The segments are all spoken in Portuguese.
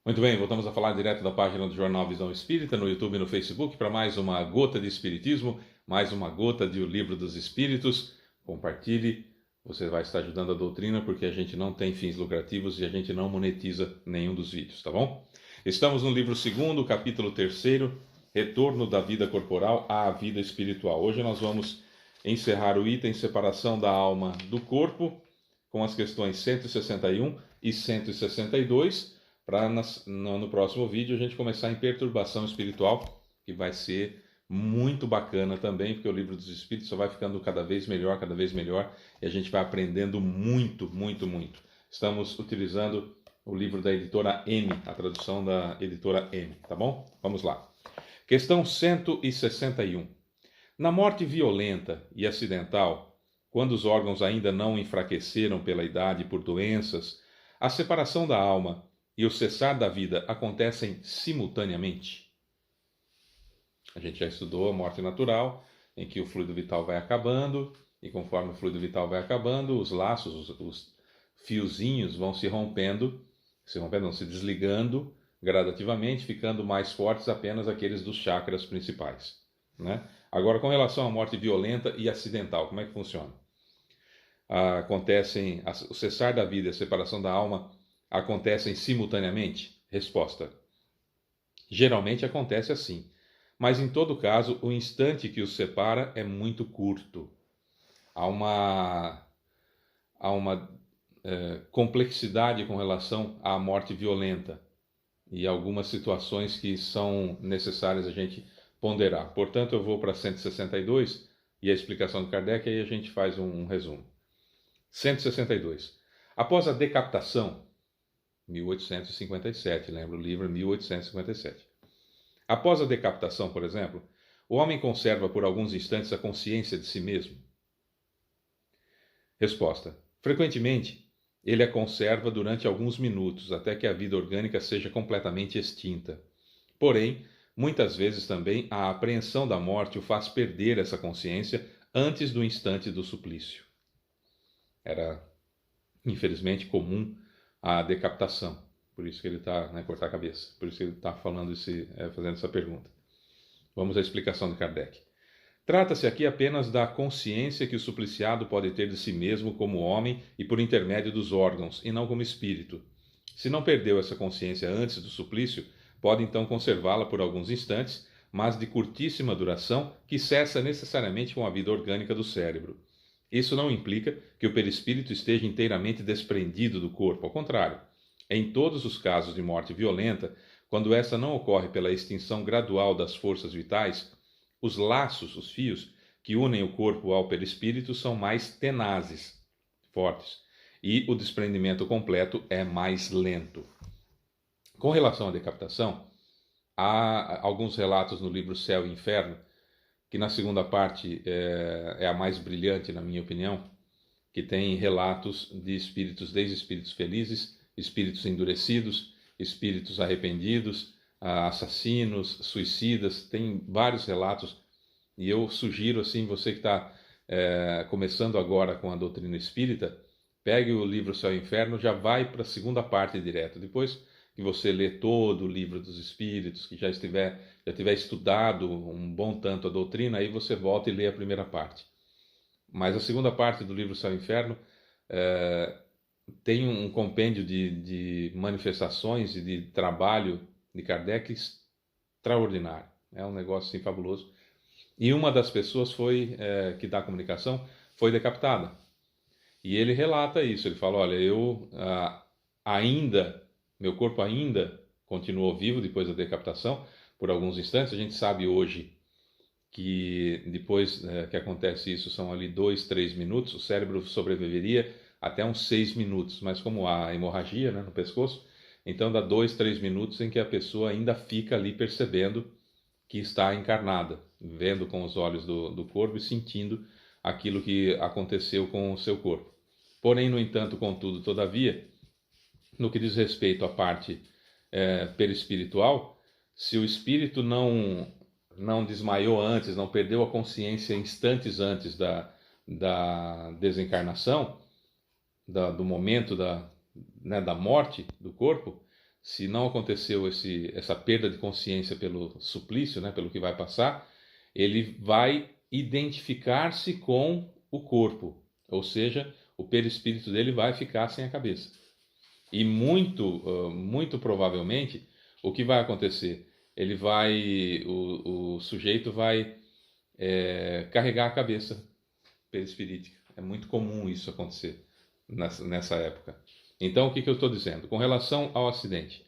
Muito bem, voltamos a falar direto da página do Jornal Visão Espírita, no YouTube e no Facebook, para mais uma gota de Espiritismo, mais uma gota de O Livro dos Espíritos. Compartilhe, você vai estar ajudando a doutrina, porque a gente não tem fins lucrativos e a gente não monetiza nenhum dos vídeos, tá bom? Estamos no livro 2º, capítulo 3º, Retorno da Vida Corporal à Vida Espiritual. Hoje nós vamos encerrar o item Separação da Alma do Corpo, com as questões 161 e 162, para no próximo vídeo a gente começar em perturbação espiritual, que vai ser muito bacana também, porque o Livro dos Espíritos só vai ficando cada vez melhor, e a gente vai aprendendo muito, muito, muito. Estamos utilizando o livro da editora M, a tradução da editora M, tá bom? Vamos lá. Questão 161. Na morte violenta e acidental, quando os órgãos ainda não enfraqueceram pela idade e por doenças, a separação da alma e o cessar da vida acontecem simultaneamente? A gente já estudou a morte natural, em que o fluido vital vai acabando, e conforme o fluido vital vai acabando, os laços, os fiozinhos vão se desligando gradativamente, ficando mais fortes apenas aqueles dos chakras principais, né? Agora, com relação à morte violenta e acidental, como é que funciona? O cessar da vida e a separação da alma acontecem simultaneamente? Resposta: geralmente acontece assim, mas em todo caso o instante que os separa é muito curto. Há uma complexidade com relação à morte violenta e algumas situações que são necessárias a gente ponderar. Portanto, eu vou para 162 e a explicação de Kardec, aí a gente faz um resumo. 162. Após a decapitação, 1857, lembra o livro 1857. Após a decapitação, por exemplo, o homem conserva por alguns instantes a consciência de si mesmo? Resposta: frequentemente, ele a conserva durante alguns minutos, até que a vida orgânica seja completamente extinta. Porém, muitas vezes também a apreensão da morte o faz perder essa consciência antes do instante do suplício. Era, infelizmente, comum a decapitação. Por isso que ele está, cortar a cabeça. Por isso que ele está fazendo essa pergunta. Vamos à explicação de Kardec. Trata-se aqui apenas da consciência que o supliciado pode ter de si mesmo como homem e por intermédio dos órgãos, e não como espírito. Se não perdeu essa consciência antes do suplício, pode então conservá-la por alguns instantes, mas de curtíssima duração, que cessa necessariamente com a vida orgânica do cérebro. Isso não implica que o perispírito esteja inteiramente desprendido do corpo, ao contrário. Em todos os casos de morte violenta, quando essa não ocorre pela extinção gradual das forças vitais, os laços, os fios, que unem o corpo ao perispírito são mais tenazes, fortes, e o desprendimento completo é mais lento. Com relação à decapitação, há alguns relatos no livro Céu e Inferno, que na segunda parte é a mais brilhante, na minha opinião, que tem relatos de espíritos, desde espíritos felizes, espíritos endurecidos, espíritos arrependidos, assassinos, suicidas, tem vários relatos, e eu sugiro, assim, você que está começando agora com a doutrina espírita, pegue o livro Céu e Inferno, já vai para a segunda parte direto. Depois que você lê todo o livro dos Espíritos, que já tiver estudado um bom tanto a doutrina, aí você volta e lê a primeira parte. Mas a segunda parte do livro Céu e Inferno tem um compêndio de manifestações e de trabalho de Kardec extraordinário. É um negócio assim fabuloso. E uma das pessoas que dá a comunicação foi decapitada. E ele relata isso. Ele fala: olha, meu corpo ainda continuou vivo depois da decapitação por alguns instantes. A gente sabe hoje que depois que acontece isso são ali 2, 3 minutos. O cérebro sobreviveria até uns 6 minutos, mas como há hemorragia, no pescoço, então dá 2, 3 minutos em que a pessoa ainda fica ali percebendo que está encarnada, vendo com os olhos do corpo e sentindo aquilo que aconteceu com o seu corpo. Porém, no entanto, contudo, todavia, no que diz respeito à parte perispiritual, se o espírito não desmaiou antes, não perdeu a consciência instantes antes da desencarnação, do momento da morte do corpo, se não aconteceu essa perda de consciência pelo suplício, né, pelo que vai passar, ele vai identificar-se com o corpo, ou seja, o perispírito dele vai ficar sem a cabeça. E muito provavelmente, o que vai acontecer? O sujeito vai carregar a cabeça perispirítica. É muito comum isso acontecer nessa época. Então, o que eu estou dizendo? Com relação ao acidente.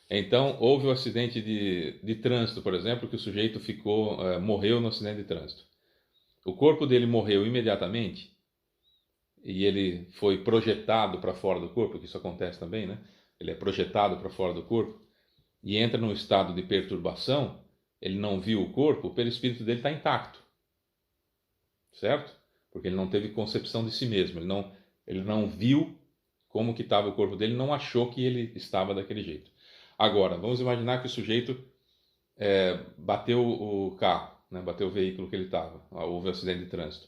Então, houve o acidente de trânsito, por exemplo, que o sujeito morreu no acidente de trânsito. O corpo dele morreu imediatamente e ele foi projetado para fora do corpo, que isso acontece também, né? Ele é projetado para fora do corpo e entra num estado de perturbação, ele não viu o corpo, o perispírito dele está intacto, certo? Porque ele não teve concepção de si mesmo, ele não viu como que estava o corpo dele, não achou que ele estava daquele jeito. Agora, vamos imaginar que o sujeito bateu o carro, né? Bateu o veículo que ele estava, houve um acidente de trânsito.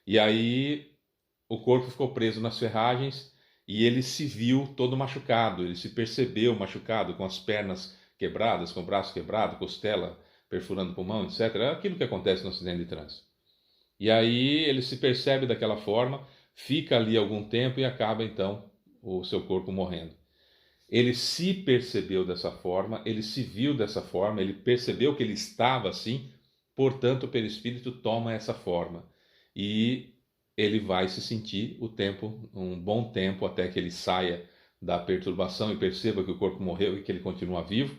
E aí o corpo ficou preso nas ferragens e ele se viu todo machucado, ele se percebeu machucado, com as pernas quebradas, com o braço quebrado, costela perfurando o pulmão, etc. É aquilo que acontece no acidente de trânsito. E aí ele se percebe daquela forma, fica ali algum tempo e acaba então o seu corpo morrendo. Ele se percebeu dessa forma, ele se viu dessa forma, ele percebeu que ele estava assim, portanto o perispírito toma essa forma. E ele vai se sentir um bom tempo, até que ele saia da perturbação e perceba que o corpo morreu e que ele continua vivo,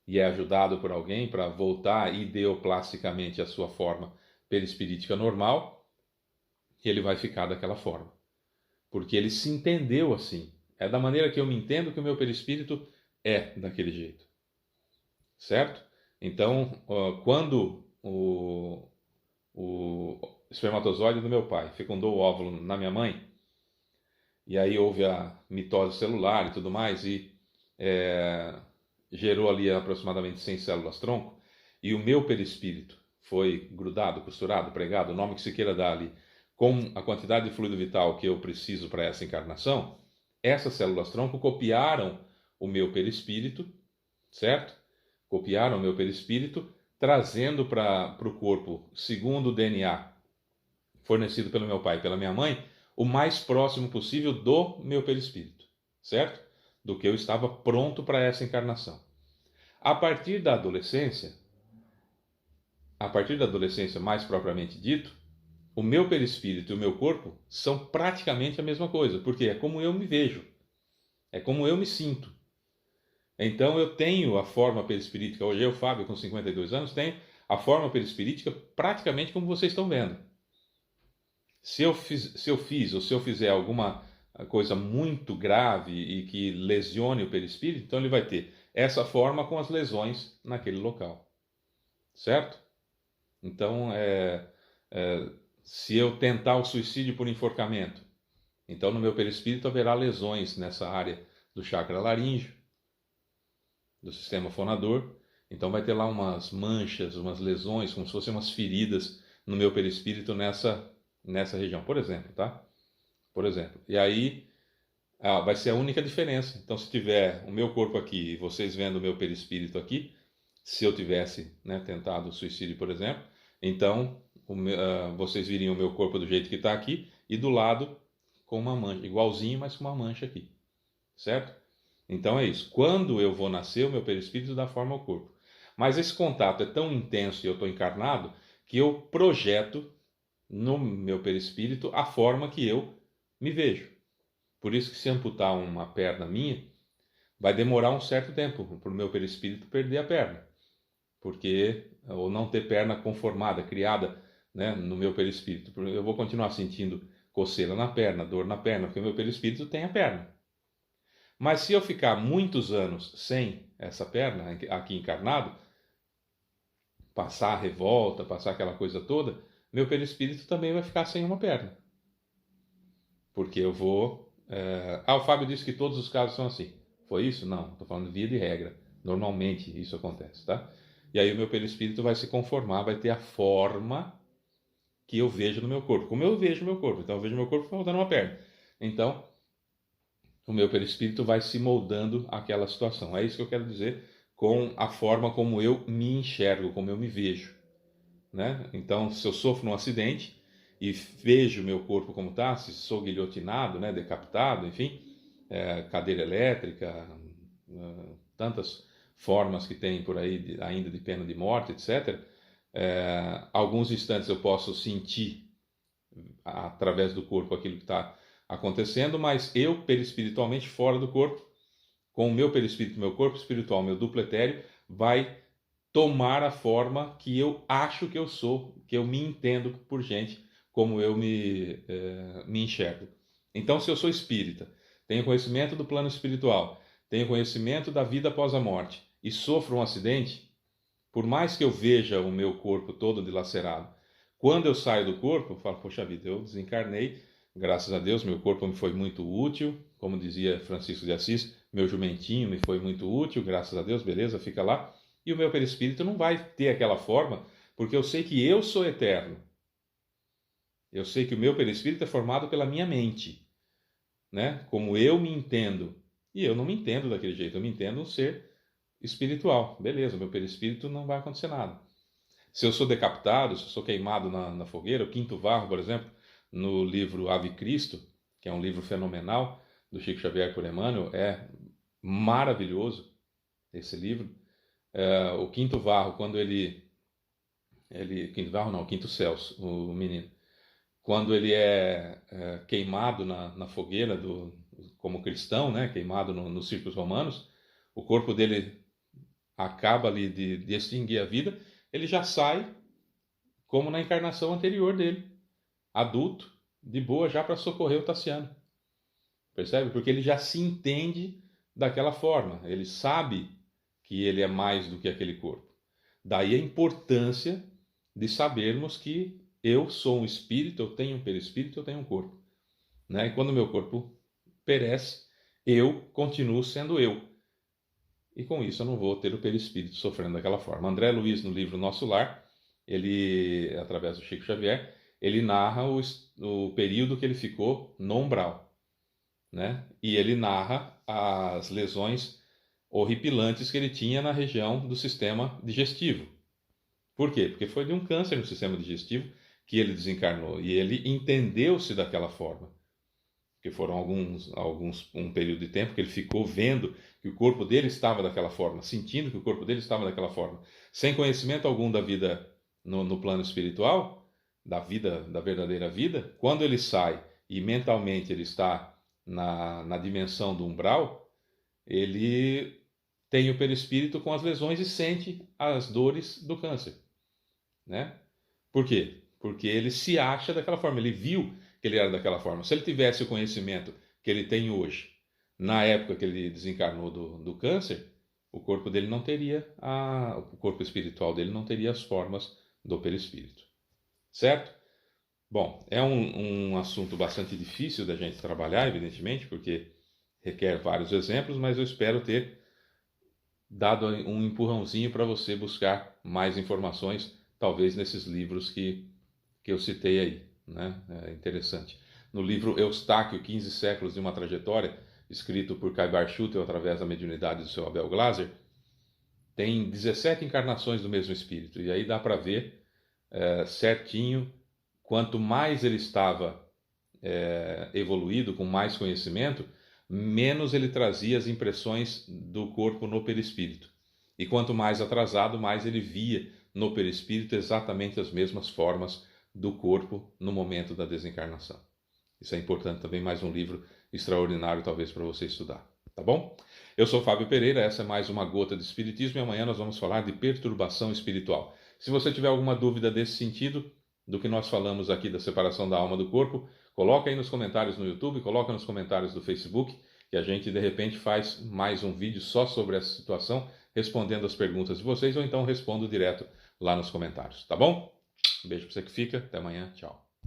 e é ajudado por alguém para voltar ideoplasticamente à sua forma perispirítica normal, e ele vai ficar daquela forma. Porque ele se entendeu assim. É da maneira que eu me entendo que o meu perispírito é daquele jeito. Certo? Então, quando o espermatozoide do meu pai fecundou o óvulo na minha mãe, e aí houve a mitose celular e tudo mais, e gerou ali aproximadamente 100 células-tronco, e o meu perispírito foi grudado, costurado, pregado, o nome que se queira dar ali, com a quantidade de fluido vital que eu preciso para essa encarnação, essas células-tronco copiaram o meu perispírito, certo? Copiaram o meu perispírito, trazendo para o corpo, segundo o DNA fornecido pelo meu pai e pela minha mãe, o mais próximo possível do meu perispírito, certo? Do que eu estava pronto para essa encarnação. A partir da adolescência mais propriamente dito, o meu perispírito e o meu corpo são praticamente a mesma coisa, porque é como eu me vejo, é como eu me sinto. Então eu tenho a forma perispirítica, hoje eu, Fábio, com 52 anos, tenho a forma perispirítica praticamente como vocês estão vendo. Se eu fiz ou se eu fizer alguma coisa muito grave e que lesione o perispírito, então ele vai ter essa forma com as lesões naquele local. Certo? Então, se eu tentar o suicídio por enforcamento, então no meu perispírito haverá lesões nessa área do chakra laríngeo, do sistema fonador. Então vai ter lá umas manchas, umas lesões, como se fossem umas feridas no meu perispírito nessa região, por exemplo, tá? Por exemplo. E aí vai ser a única diferença. Então, se tiver o meu corpo aqui e vocês vendo o meu perispírito aqui, se eu tivesse, né, tentado o suicídio, por exemplo, então vocês viriam o meu corpo do jeito que está aqui e do lado com uma mancha, igualzinho, mas com uma mancha aqui, certo? Então é isso. Quando eu vou nascer, o meu perispírito dá forma ao corpo. Mas esse contato é tão intenso e eu estou encarnado que eu projeto no meu perispírito a forma que eu me vejo. Por isso que se amputar uma perna minha, vai demorar um certo tempo para o meu perispírito perder a perna. Ou não ter perna conformada, criada, né, no meu perispírito. Eu vou continuar sentindo coceira na perna, dor na perna, porque o meu perispírito tem a perna. Mas se eu ficar muitos anos sem essa perna, aqui encarnado, passar a revolta, passar aquela coisa toda, meu perispírito também vai ficar sem uma perna. Porque eu vou... o Fábio disse que todos os casos são assim. Foi isso? Não, estou falando de via de regra. Normalmente isso acontece, tá? E aí o meu perispírito vai se conformar, vai ter a forma que eu vejo no meu corpo. Como eu vejo o meu corpo. Então eu vejo meu corpo faltando uma perna. Então, o meu perispírito vai se moldando àquela situação. É isso que eu quero dizer com a forma como eu me enxergo, como eu me vejo, né? Então, se eu sofro um acidente e vejo meu corpo como está, se sou guilhotinado, né, decapitado, enfim, cadeira elétrica, tantas formas que tem por aí ainda de pena de morte, etc. Alguns instantes eu posso sentir através do corpo aquilo que está acontecendo, mas eu, perispiritualmente, fora do corpo, com o meu perispírito, meu corpo espiritual, meu duplo etéreo, vai tomar a forma que eu acho que eu sou, que eu me entendo por gente, como eu me enxergo. Então, se eu sou espírita, tenho conhecimento do plano espiritual, tenho conhecimento da vida após a morte e sofro um acidente, por mais que eu veja o meu corpo todo dilacerado, quando eu saio do corpo, eu falo, poxa vida, eu desencarnei, graças a Deus, meu corpo me foi muito útil, como dizia Francisco de Assis, meu jumentinho me foi muito útil, graças a Deus, beleza, fica lá. E o meu perispírito não vai ter aquela forma, porque eu sei que eu sou eterno. Eu sei que o meu perispírito é formado pela minha mente, né? Como eu me entendo. E eu não me entendo daquele jeito, eu me entendo um ser espiritual. Beleza, o meu perispírito não vai acontecer nada. Se eu sou decapitado, se eu sou queimado na fogueira, o Quinto Varro, por exemplo, no livro Ave Cristo, que é um livro fenomenal do Chico Xavier por Emmanuel, é maravilhoso esse livro. O Quinto Varro, quando Quinto Varro não, Quinto Celso, o menino, quando ele é queimado na fogueira como cristão, né, queimado nos círculos romanos, o corpo dele acaba ali de extinguir a vida, ele já sai como na encarnação anterior dele, adulto, de boa, já para socorrer o Tassiano. Percebe? Porque ele já se entende daquela forma, ele sabe que ele é mais do que aquele corpo. Daí a importância de sabermos que eu sou um espírito, eu tenho um perispírito, eu tenho um corpo. Né? E quando o meu corpo perece, eu continuo sendo eu. E com isso eu não vou ter o perispírito sofrendo daquela forma. André Luiz, no livro Nosso Lar, ele, através do Chico Xavier, ele narra o período que ele ficou no umbral. Né? E ele narra as lesões horripilantes que ele tinha na região do sistema digestivo. Por quê? Porque foi de um câncer no sistema digestivo que ele desencarnou e ele entendeu-se daquela forma. Porque foram um período de tempo que ele ficou vendo que o corpo dele estava daquela forma, sentindo que o corpo dele estava daquela forma, sem conhecimento algum da vida no plano espiritual, da vida, da verdadeira vida. Quando ele sai e mentalmente ele está na dimensão do umbral, ele tem o perispírito com as lesões e sente as dores do câncer, né? Por quê? Porque ele se acha daquela forma, ele viu que ele era daquela forma. Se ele tivesse o conhecimento que ele tem hoje, na época que ele desencarnou do câncer, o corpo dele não teria, o corpo espiritual dele não teria as formas do perispírito. Certo? Bom, é um assunto bastante difícil da gente trabalhar, evidentemente, porque requer vários exemplos, mas eu espero ter dado um empurrãozinho para você buscar mais informações, talvez nesses livros que eu citei aí. Né? É interessante. No livro Eustáquio, 15 séculos de uma trajetória, escrito por Caibar Schutel através da mediunidade do seu Abel Glasser, tem 17 encarnações do mesmo espírito. E aí dá para ver certinho, quanto mais ele estava evoluído, com mais conhecimento, menos ele trazia as impressões do corpo no perispírito. E quanto mais atrasado, mais ele via no perispírito exatamente as mesmas formas do corpo no momento da desencarnação. Isso é importante também, mais um livro extraordinário talvez para você estudar. Tá bom? Eu sou Fábio Pereira, essa é mais uma gota de Espiritismo e amanhã nós vamos falar de perturbação espiritual. Se você tiver alguma dúvida desse sentido, do que nós falamos aqui da separação da alma do corpo, coloca aí nos comentários no YouTube, coloca nos comentários do Facebook, que a gente de repente faz mais um vídeo só sobre essa situação, respondendo as perguntas de vocês, ou então respondo direto lá nos comentários, tá bom? Um beijo para você que fica, até amanhã, tchau.